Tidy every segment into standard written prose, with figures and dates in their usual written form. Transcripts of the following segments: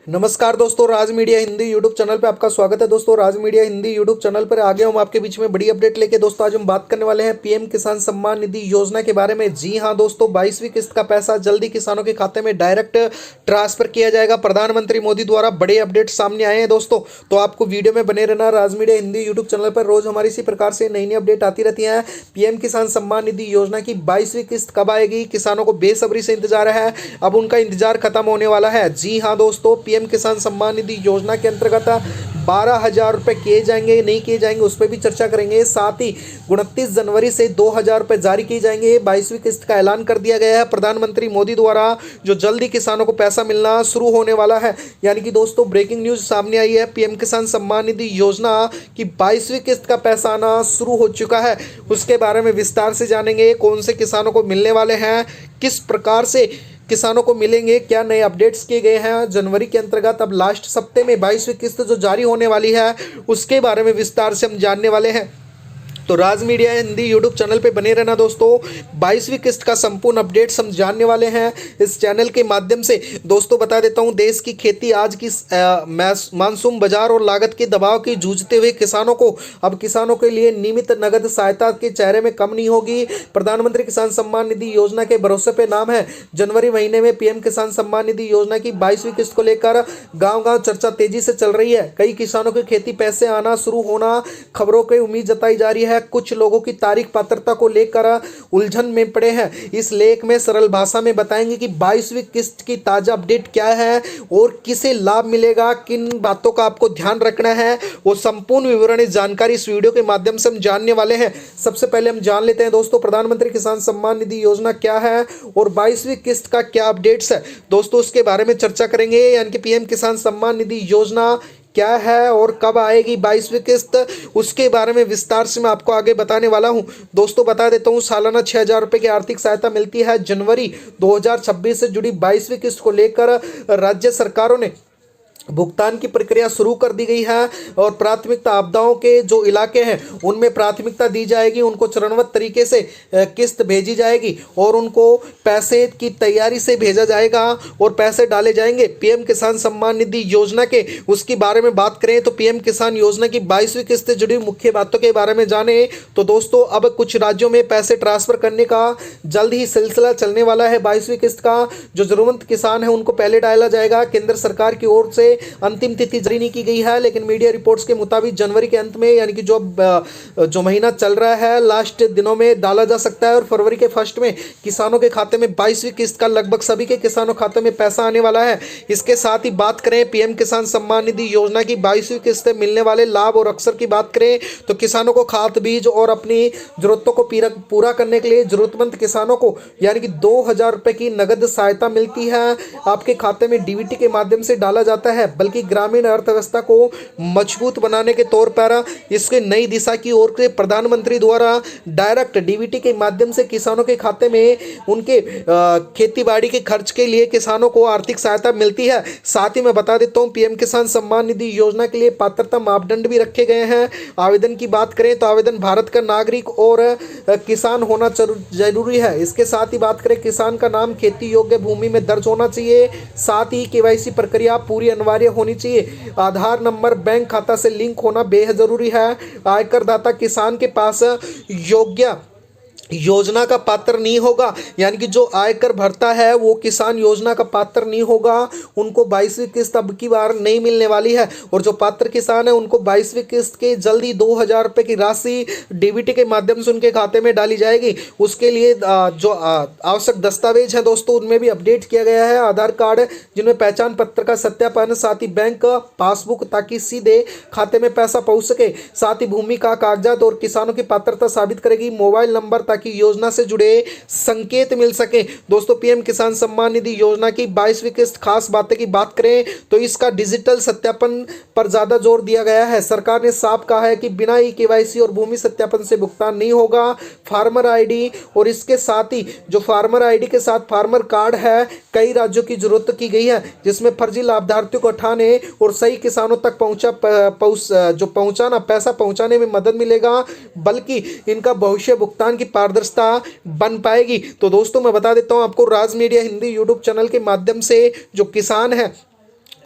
नमस्कार दोस्तों, राज media Hindi YouTube channel पे आपका स्वागत है। दोस्तों, राज मीडिया हिंदी यूट्यूब चैनल पर आ गया हूं आपके बीच में बड़ी अपडेट लेके। दोस्तों, आज हम बात करने वाले हैं पीएम किसान सम्मान निधि योजना के बारे में। जी हां दोस्तों, 22वीं किस्त का पैसा जल्दी किसानों के खाते में डायरेक्ट ट्रांसफर किया जाएगा। प्रधानमंत्री मोदी द्वारा बड़े अपडेट सामने आए हैं दोस्तों, तो आपको वीडियो में बने रहना। राज मीडिया हिंदी यूट्यूब चैनल पर रोज हमारी इसी प्रकार से नई नई अपडेट आती रहती है। पीएम किसान सम्मान निधि योजना की 22वीं किस्त कब आएगी, किसानों को बेसब्री से इंतजार है। अब उनका इंतजार खत्म होने वाला है। जी हाँ दोस्तों, पीएम किसान सम्मान निधि योजना के अंतर्गत 12,000 रुपए किए जाएंगे, नहीं किए जाएंगे, उस पर भी चर्चा करेंगे। साथ ही 29 जनवरी से 2,000 रुपए जारी किए जाएंगे। 22वीं किस्त का ऐलान कर दिया गया है प्रधानमंत्री मोदी द्वारा, जो जल्दी किसानों को पैसा मिलना शुरू होने वाला है। यानी कि दोस्तों, ब्रेकिंग न्यूज सामने आई है। पीएम किसान सम्मान निधि योजना की 22वीं किस्त का पैसा आना शुरू हो चुका है। उसके बारे में विस्तार से जानेंगे। कौन से किसानों को मिलने वाले हैं, किस प्रकार से किसानों को मिलेंगे, क्या नए अपडेट्स किए गए हैं। जनवरी के अंतर्गत अब लास्ट सप्ते में 22वीं किस्त जो जारी होने वाली है, उसके बारे में विस्तार से हम जानने वाले हैं। तो राज मीडिया हिंदी यूट्यूब चैनल पे बने रहना दोस्तों। 22वीं किस्त का संपूर्ण अपडेट्स हम जानने वाले हैं इस चैनल के माध्यम से। दोस्तों, बता देता हूं, देश की खेती आज की मानसून बाजार और लागत के दबाव की जूझते हुए किसानों को अब किसानों के लिए नियमित नगद सहायता के चेहरे में कम नहीं होगी। प्रधानमंत्री किसान सम्मान निधि योजना के भरोसे पे नाम है। जनवरी महीने में पीएम किसान सम्मान निधि योजना की 22वीं किस्त को लेकर गाँव गाँव चर्चा तेजी से चल रही है। कई किसानों की खेती पैसे आना शुरू होना खबरों की उम्मीद जताई जा रही है। कुछ लोगों की तारीख पात्रता को लेकर उलझन में पड़े हैं। इस लेख में सरल भाषा में बताएंगे कि 22वीं किस्त की ताजा अपडेट क्या है और किसे लाभ मिलेगा, किन बातों का आपको ध्यान रखना है, वो संपूर्ण विवरण इस जानकारी इस वीडियो के माध्यम से हम जानने वाले हैं। सबसे पहले हम जान लेते हैं दोस्तों, प्रधानमंत्री किसान सम्मान निधि योजना क्या है और 22वीं किस्त का क्या अपडेट्स है। दोस्तों, उसके बारे में चर्चा करेंगे। यानी कि पीएम किसान सम्मान निधि योजना क्या है और कब आएगी 22वीं किस्त, उसके बारे में विस्तार से मैं आपको आगे बताने वाला हूं। दोस्तों, बता देता हूं, सालाना 6,000 रुपए की आर्थिक सहायता मिलती है। जनवरी 2026 से जुड़ी 22वीं किस्त को लेकर राज्य सरकारों ने भुगतान की प्रक्रिया शुरू कर दी गई है और प्राथमिकता आपदाओं के जो इलाके हैं उनमें प्राथमिकता दी जाएगी। उनको चरणबद्ध तरीके से किस्त भेजी जाएगी और उनको पैसे की तैयारी से भेजा जाएगा और पैसे डाले जाएंगे पीएम किसान सम्मान निधि योजना के। उसके बारे में बात करें तो पीएम किसान योजना की 22वीं किस्त से जुड़ी मुख्य बातों के बारे में जाने तो दोस्तों, अब कुछ राज्यों में पैसे ट्रांसफर करने का जल्द ही सिलसिला चलने वाला है। 22वीं किस्त का जो जरूरतमंद किसान है उनको पहले डाला जाएगा। केंद्र सरकार की ओर से अंतिम तिथि जारी नहीं की गई है, लेकिन मीडिया रिपोर्ट्स के मुताबिक जनवरी के अंत में, यानी कि जो महीना चल रहा है, लास्ट दिनों में डाला जा सकता है और फरवरी के फर्स्ट में किसानों के खाते में 22वीं किस्त का लगभग सभी के किसानों खाते में पैसा आने वाला है। इसके साथ ही बात करें पीएम किसान सम्मान निधि योजना की 22वीं किस्त से मिलने वाले लाभ और अवसर की बात करें तो किसानों को खाद बीज और अपनी जरूरतों को पूरा करने के लिए जरूरतमंद किसानों को यानी कि 2,000 रुपए की नगद सहायता मिलती है। आपके खाते में डीबीटी के माध्यम से डाला जाता है, बल्कि ग्रामीण अर्थव्यवस्था को मजबूत बनाने के तौर पर इसके नई दिशा की ओर से प्रधानमंत्री द्वारा डायरेक्ट डीबीटी के माध्यम से किसानों के खाते में उनके खेतीबाड़ी के खर्च के लिए किसानों को आर्थिक सहायता मिलती है। साथ ही मैं बता देता हूं, पीएम किसान सम्मान निधि योजना के लिए पात्रता मापदंड भी रखे गए हैं। आवेदन की बात करें तो आवेदन भारत का नागरिक और किसान होना जरूरी है। इसके साथ ही बात करें, किसान का नाम खेती योग्य भूमि में दर्ज होना चाहिए। साथ ही केवाईसी प्रक्रिया पूरी अनिवार्य होनी चाहिए। आधार नंबर बैंक खाता से लिंक होना बेहद जरूरी है। आयकर दाता किसान के पास योग्य योजना का पात्र नहीं होगा, यानी कि जो आयकर भरता है वो किसान योजना का पात्र नहीं होगा। उनको 22वीं किस्त अब की बार नहीं मिलने वाली है और जो पात्र किसान है उनको 22वीं किस्त के जल्दी 2,000 रुपए की राशि डीबीटी के माध्यम से उनके खाते में डाली जाएगी। उसके लिए जो आवश्यक दस्तावेज हैं दोस्तों, उनमें भी अपडेट किया गया है। आधार कार्ड, जिनमें पहचान पत्र का सत्यापन, साथ ही बैंक पासबुक ताकि सीधे खाते में पैसा पहुंच सके। साथ ही भूमि का कागजात और किसानों की पात्रता साबित करेगी। मोबाइल नंबर ताकि योजना से जुड़े संकेत मिल सके। दोस्तों, पीएम किसान सम्मान निधि योजना की 22वीं किस्त खास बातें की बात करें तो इसका डिजिटल सत्यापन पर ज्यादा जोर दिया गया है। सरकार ने साफ कहा है कि बिना ई केवाईसी और भूमि सत्यापन से भुगतान नहीं होगा। फार्मर आईडी और इसके साथ ही जो फार्मर आईडी के साथ फार्मर कार्ड है, कई राज्यों की जरूरत की गई है, जिसमें फर्जी लाभार्थियों को उठाने और सही किसानों तक पहुंचाना पैसा पहुंचाने में मदद मिलेगा, बल्कि इनका भविष्य भुगतान की पारदर्शिता बन पाएगी। तो दोस्तों, मैं बता देता हूं आपको, राज मीडिया हिंदी यूट्यूब चैनल के माध्यम से जो किसान है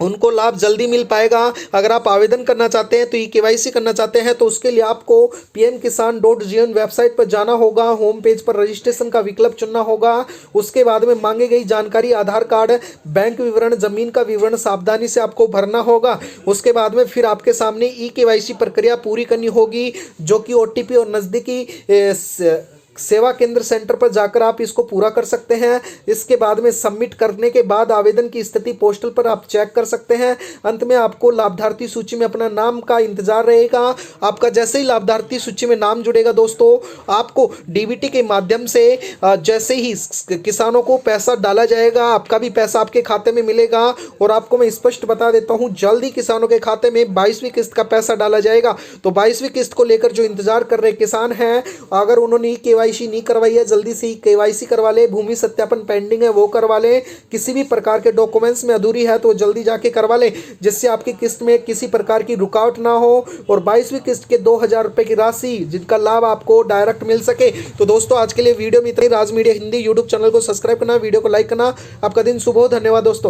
उनको लाभ जल्दी मिल पाएगा। अगर आप आवेदन करना चाहते हैं तो ई केवाईसी करना चाहते हैं तो उसके लिए आपको pmkisan.gov वेबसाइट पर जाना होगा। होम पेज पर रजिस्ट्रेशन का विकल्प चुनना होगा। उसके बाद में मांगी गई जानकारी आधार कार्ड, बैंक विवरण, जमीन का विवरण सावधानी से आपको भरना होगा। उसके बाद में फिर आपके सामने ई केवाईसी प्रक्रिया पूरी करनी होगी, जो कि ओटीपी और नज़दीकी सेवा केंद्र सेंटर पर जाकर आप इसको पूरा कर सकते हैं। इसके बाद में सबमिट करने के बाद आवेदन की स्थिति पोस्टल पर आप चेक कर सकते हैं। अंत में आपको लाभार्थी सूची में अपना नाम का इंतजार रहेगा। आपका जैसे ही लाभार्थी सूची में नाम जुड़ेगा दोस्तों, आपको डीबीटी के माध्यम से जैसे ही किसानों को पैसा डाला जाएगा, आपका भी पैसा आपके खाते में मिलेगा। और आपको मैं स्पष्ट बता देता हूं, जल्दी किसानों के खाते में 22वीं किस्त का पैसा डाला जाएगा। तो 22वीं किस्त को लेकर जो इंतजार कर रहे किसान हैं, अगर उन्होंने केवाईसी नहीं करवाई है, जल्दी से केवाईसी करवा ले। भूमि सत्यापन पेंडिंग है वो करवा ले। किसी भी प्रकार के डॉक्यूमेंट्स में अधूरी है तो जल्दी जाके करवा ले, जिससे आपकी किस्त में किसी प्रकार की रुकावट ना हो और 22वीं किस्त के 2000 रुपए की राशि जिनका लाभ आपको डायरेक्ट मिल सके। तो दोस्तों आज के लिए वीडियो में इतना ही। राज मीडिया हिंदी यूट्यूब चैनल को सब्सक्राइब करना, वीडियो को लाइक करना। आपका दिन शुभ हो। धन्यवाद दोस्तों।